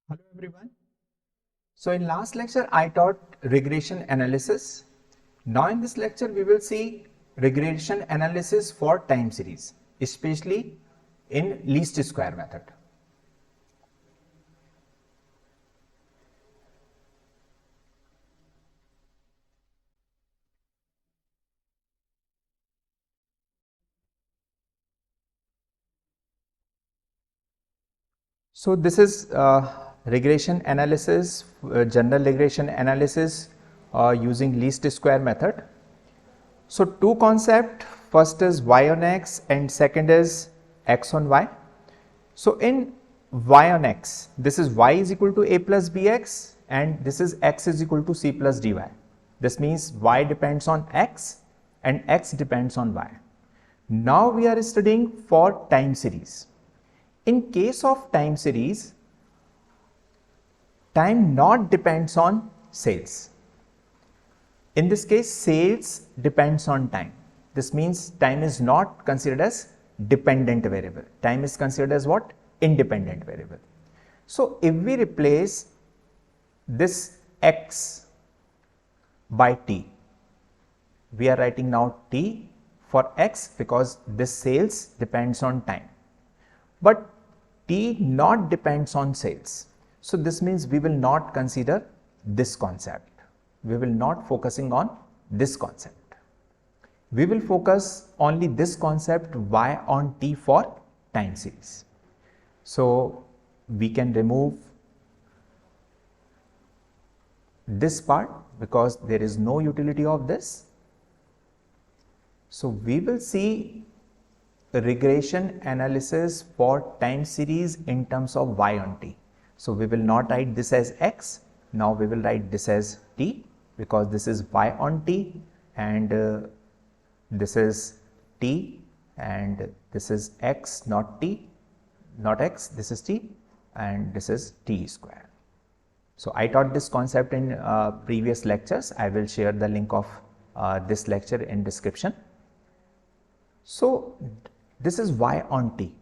Hello everyone. So in last lecture I taught regression analysis. Now in this lecture we will see regression analysis for time series, especially in least square method. So this is regression analysis, general regression analysis using least square method. So two concepts, first is y on x and second is x on y. So in y on x, this is y is equal to a plus bx and this is x is equal to c plus dy. This means y depends on x and x depends on y. Now we are studying for time series. In case of time series, time not depends on sales. In this case, sales depends on time. This means time is not considered as dependent variable. Time is considered as what? Independent variable. So if we replace this x by t, we are writing now t for x because this sales depends on time. But t not depends on sales. So this means we will not consider this concept. We will not focusing on this concept. We will focus only this concept y on t for time series. So we can remove this part because there is no utility of this. So we will see regression analysis for time series in terms of y on t. So we will not write this as x. Now we will write this as t because this is y on t and this is t and this is x, not t, not x, this is t and this is t square. So I taught this concept in previous lectures. I will share the link of this lecture in description. So this is y on t,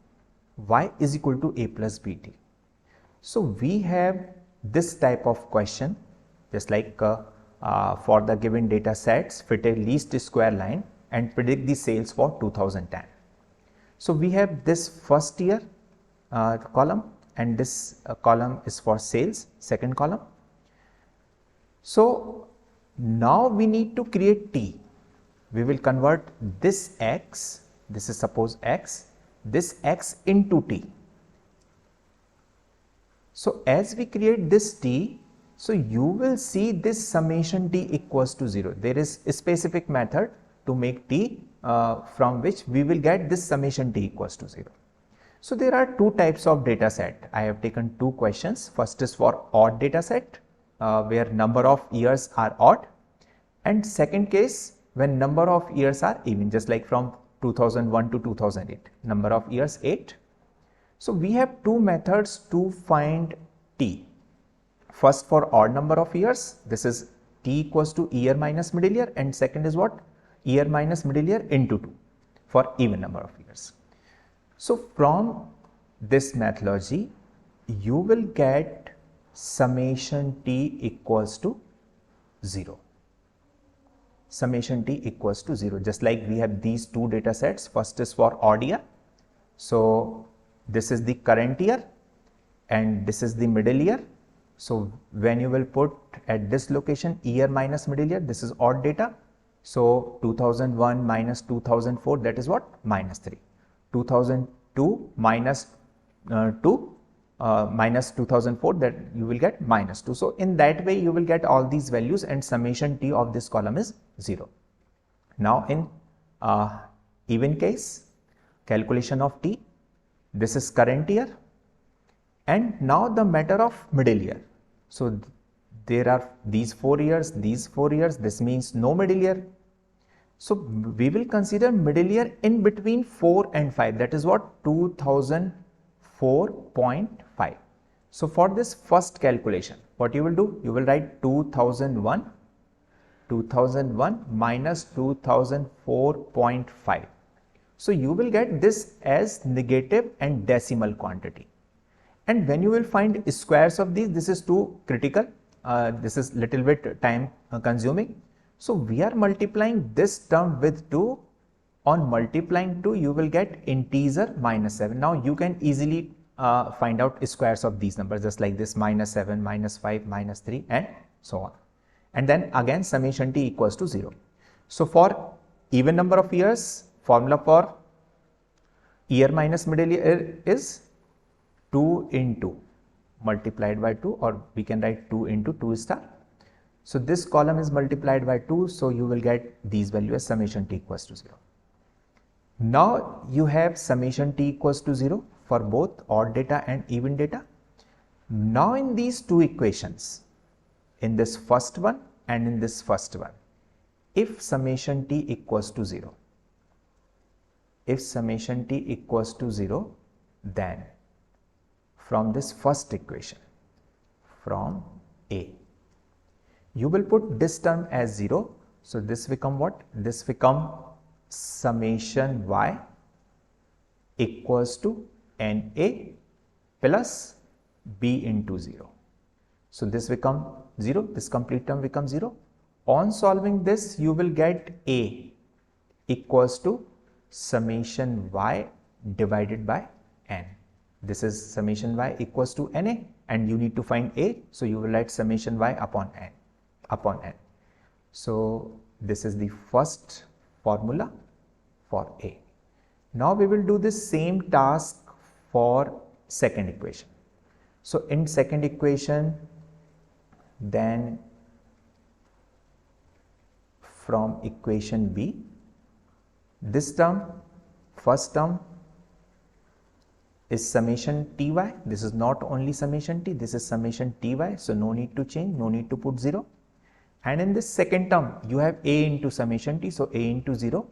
y is equal to a plus bt. So we have this type of question just like for the given data sets, fit a least square line and predict the sales for 2010. So we have this first year column and this column is for sales, second column. So now we need to create t. We will convert this x, this is suppose x, this x into t. So as we create this t, so you will see this summation t equals to 0. There is a specific method to make t from which we will get this summation t equals to 0. So there are two types of data set. I have taken two questions. First is for odd data set where number of years are odd, and second case when number of years are even, just like from 2001 to 2008, number of years 8. So we have two methods to find t. First for odd number of years, this is t equals to year minus middle year, and second is what? Year minus middle year into 2 for even number of years. So from this methodology, you will get summation t equals to 0. Summation t equals to 0, just like we have these two data sets. First is for odd year. So this is the current year and this is the middle year. So when you will put at this location year minus middle year, this is odd data. So 2001 minus 2004, that is what? Minus 3. 2002 minus 2 minus 2004, that you will get minus 2. So in that way you will get all these values and summation t of this column is 0. Now in even case, calculation of t, this is current year and now the matter of middle year. So there are these 4 years, this means no middle year. So we will consider middle year in between 4 and 5, that is what? 2004.5. So for this first calculation, what you will do? You will write 2001 minus 2004.5. So you will get this as negative and decimal quantity. And when you will find squares of these, this is too critical. This is little bit time consuming. So we are multiplying this term with 2. On multiplying 2, you will get integer minus 7. Now you can easily find out squares of these numbers, just like this, minus 7, minus 5, minus 3, and so on. And then again summation t equals to 0. So for even number of years, formula for year minus middle year is 2 into multiplied by 2, or we can write 2 into 2 star. So this column is multiplied by 2, so you will get these values as summation t equals to 0. Now you have summation t equals to 0 for both odd data and even data. Now in these two equations, in this first one and in this first one, if summation t equals to 0, then from this first equation, from A, you will put this term as 0. So this become what? This become summation y equals to NA plus B into 0. So this become 0, this complete term becomes 0. On solving this, you will get A equals to summation y divided by n. This is summation y equals to NA, and you need to find A, so you will write summation y upon n. So this is the first formula for A. Now we will do the same task for second equation. So in second equation, then from equation B, this term, first term is summation ty. This is not only summation t, this is summation ty. So no need to change, no need to put 0. And in this second term, you have A into summation t, so A into 0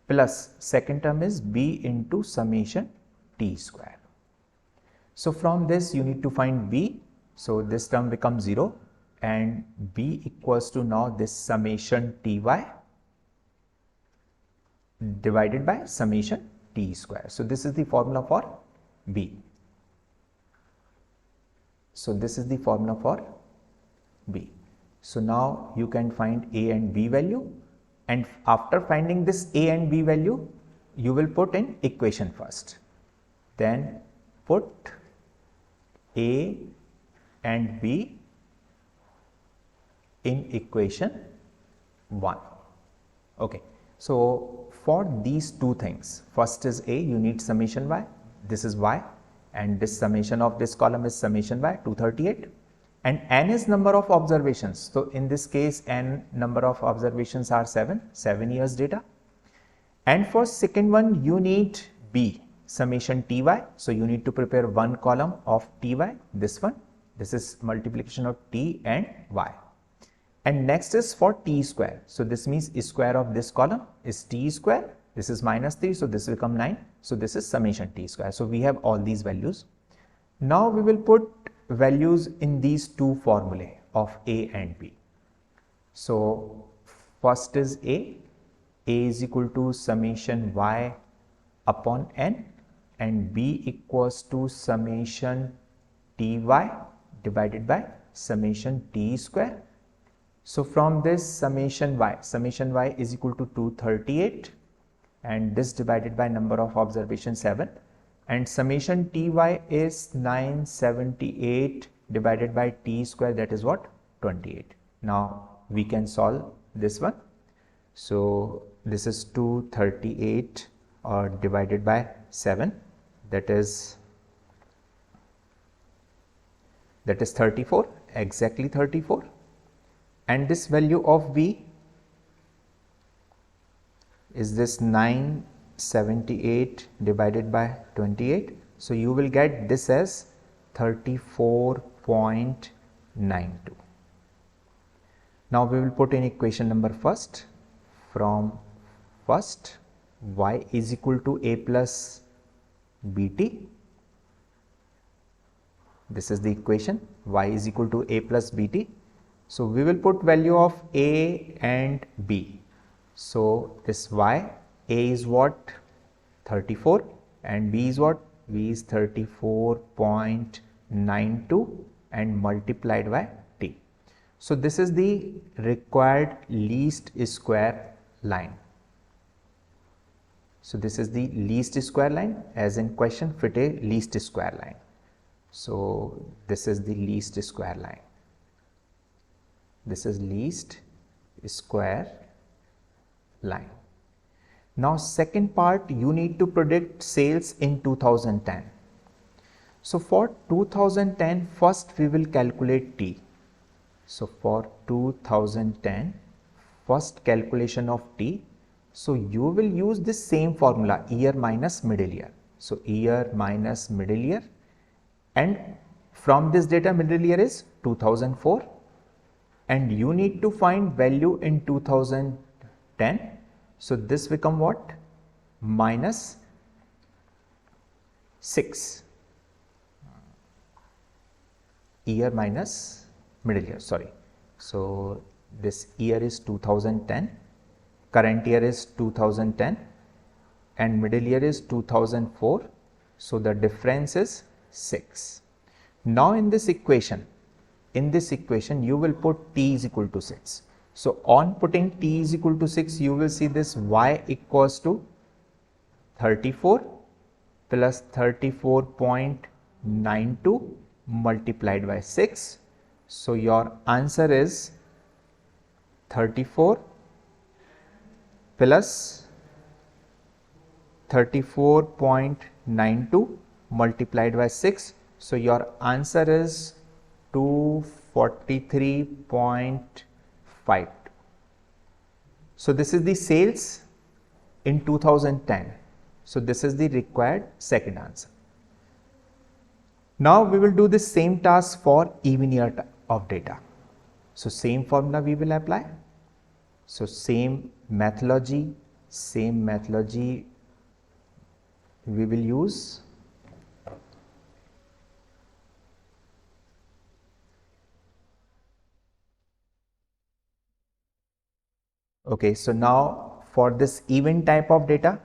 plus second term is B into summation t square. So from this you need to find B. So this term becomes 0 and B equals to now this summation ty divided by summation t square. So this is the formula for B. So this is the formula for B. So now you can find A and B value, and after finding this A and B value, you will put in equation first. Then put A and B in equation 1. Okay. So for these two things, first is A, you need summation y, this is y, and this summation of this column is summation y, 238, and n is number of observations. So in this case, n number of observations are 7 years data. And for second one, you need B, summation ty, so you need to prepare one column of ty, this one, this is multiplication of t and y. And next is for t square. So this means square of this column is t square. This is minus 3. So this will become 9. So this is summation t square. So we have all these values. Now we will put values in these two formulae of A and B. So first is A. A is equal to summation y upon n, and B equals to summation ty divided by summation t square. So from this summation y is equal to 238, and this divided by number of observations 7, and summation ty is 978 divided by t square, that is what, 28. Now we can solve this one. So this is 238 divided by 7, that is 34, exactly 34. And this value of B is this 978 divided by 28. So you will get this as 34.92. Now we will put in equation number first. From first, y is equal to a plus bt. This is the equation, y is equal to a plus bt. So we will put value of A and B. So this y, A is what, 34, and B is what, V is 34.92 and multiplied by T. So this is the required least square line. So this is the least square line, as in question, fit a least square line. So this is the least square line. This is least square line. Now second part, you need to predict sales in 2010. So for 2010, first we will calculate T. So for 2010, first calculation of T. So you will use this same formula, year minus middle year. So year minus middle year, and from this data middle year is 2004, and you need to find value in 2010. So this become what? Minus 6. Year minus middle year, sorry. So this year is 2010, current year is 2010, and middle year is 2004. So the difference is 6. Now in this equation you will put T is equal to 6. So on putting T is equal to 6, you will see this Y equals to 34 plus 34.92 multiplied by 6. So your answer is 34 plus 34.92 multiplied by 6. So your answer is 243.52. So this is the sales in 2010. So this is the required second answer. Now we will do the same task for even year of data. So same formula we will apply. So same methodology we will use. Okay, so now for this even type of data,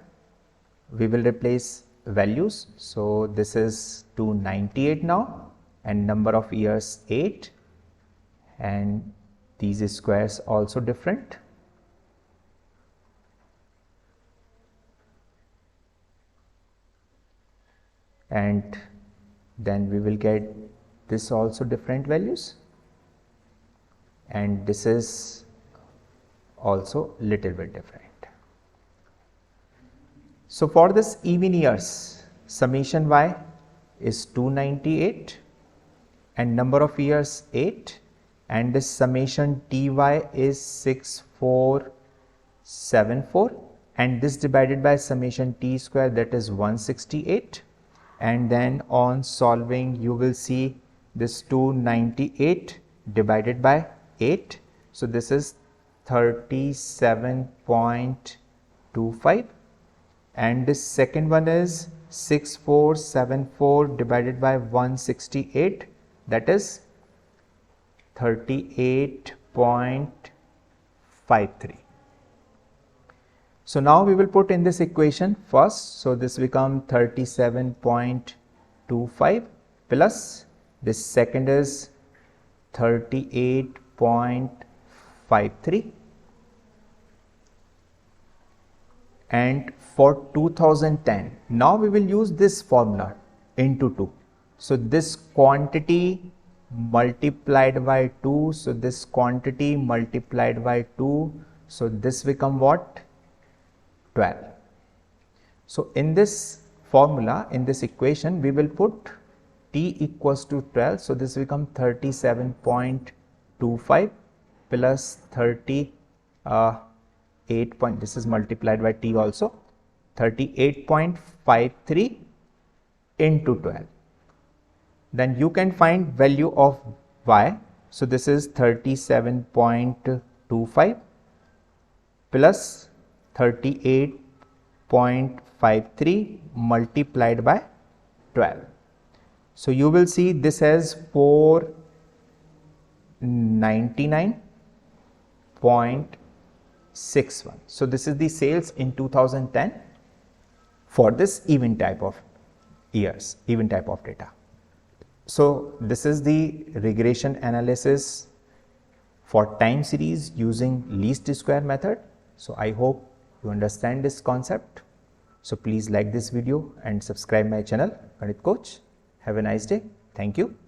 we will replace values. So this is 298 now, and number of years 8, and these squares also different. And then we will get this also different values, and this is also little bit different. So for this even years, summation Y is 298 and number of years 8, and this summation TY is 6474, and this divided by summation T square, that is 168. And then on solving you will see this 298 divided by 8. So this is 37.25, and this second one is 6474 divided by 168, that is 38.53. So now we will put in this equation first. So this become 37.25 plus this second is 38.53, and for 2010, now we will use this formula into 2. So this quantity multiplied by 2, so this quantity multiplied by 2, so this become what? 12. So in this formula, in this equation, we will put T equals to 12. So this become 37.25 plus 38 this is multiplied by T also, 38.53 into 12. Then you can find value of Y. So this is 37.25 plus 38.53 multiplied by 12. So you will see this as 499.61. So this is the sales in 2010 for this even type of years, even type of data. So this is the regression analysis for time series using least square method. So I hope you understand this concept. So please like this video and subscribe my channel, Ganit Coach. Have a nice day. Thank you.